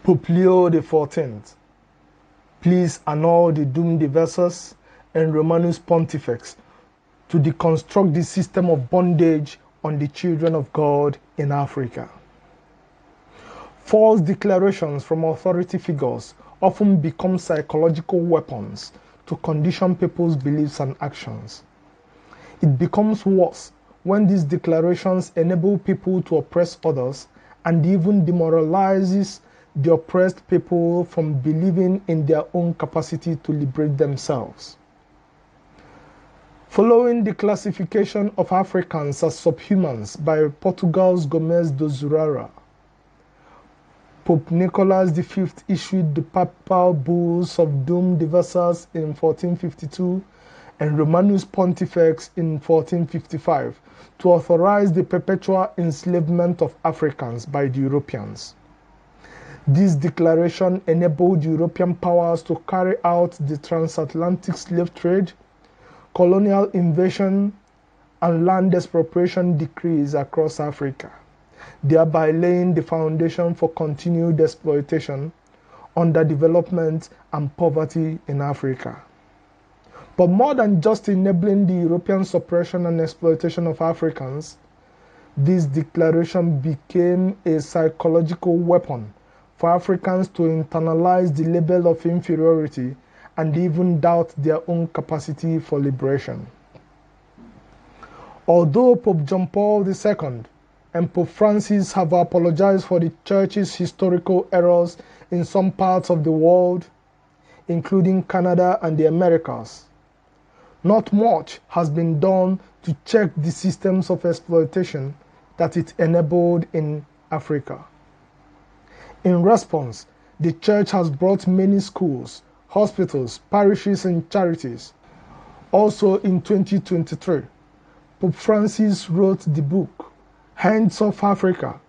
Pope Leo XIV, please annul the Dum Diversas and Romanus Pontifex to deconstruct the system of bondage on the children of God in Africa. False declarations from authority figures often become psychological weapons to condition people's beliefs and actions. It becomes worse when these declarations enable people to oppress others and even demoralizes the oppressed people from believing in their own capacity to liberate themselves. Following the classification of Africans as subhumans by Portugal's Gomes de Zurara, Pope Nicholas V issued the papal bulls of Dum Diversas in 1452 and Romanus Pontifex in 1455 to authorize the perpetual enslavement of Africans by the Europeans. This declaration enabled European powers to carry out the transatlantic slave trade, colonial invasion, and land expropriation decrees across Africa, thereby laying the foundation for continued exploitation, underdevelopment, and poverty in Africa. But more than just enabling the European suppression and exploitation of Africans, this declaration became a psychological weapon for Africans to internalize the label of inferiority and even doubt their own capacity for liberation. Although Pope John Paul II and Pope Francis have apologized for the Church's historical errors in some parts of the world, including Canada and the Americas, not much has been done to check the systems of exploitation that it enabled in Africa. In response, the Church has brought many schools, hospitals, parishes, and charities. Also in 2023, Pope Francis wrote the book, Hands Off Africa,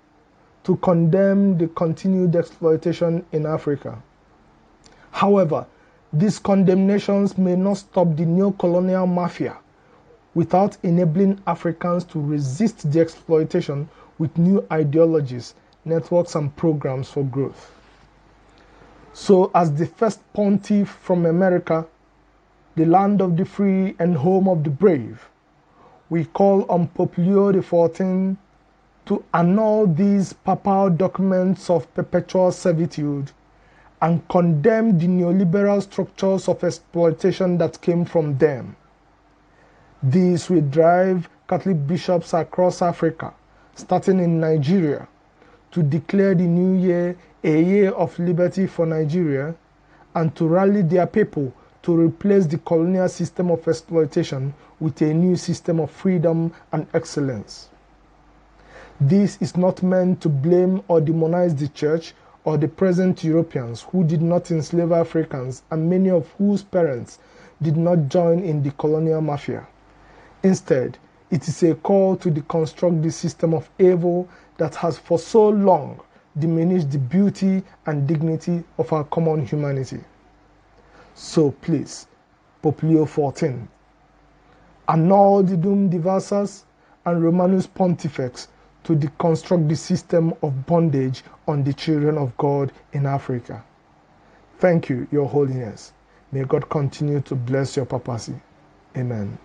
to condemn the continued exploitation in Africa. However, these condemnations may not stop the neo-colonial mafia without enabling Africans to resist the exploitation with new ideologies, networks, and programs for growth. So, as the first pontiff from America, the land of the free and home of the brave, we call on Pope Leo XIV to annul these papal documents of perpetual servitude and condemn the neoliberal structures of exploitation that came from them. This will drive Catholic bishops across Africa, starting in Nigeria, to declare the new year a year of liberty for Nigeria and to rally their people to replace the colonial system of exploitation with a new system of freedom and excellence. This is not meant to blame or demonize the Church or the present Europeans who did not enslave Africans and many of whose parents did not join in the colonial mafia. Instead, it is a call to deconstruct the system of evil that has for so long diminished the beauty and dignity of our common humanity. So please, Pope Leo XIV, annul the Dum Diversas and Romanus Pontifex to deconstruct the system of bondage on the children of God in Africa. Thank you, Your Holiness. May God continue to bless your papacy. Amen.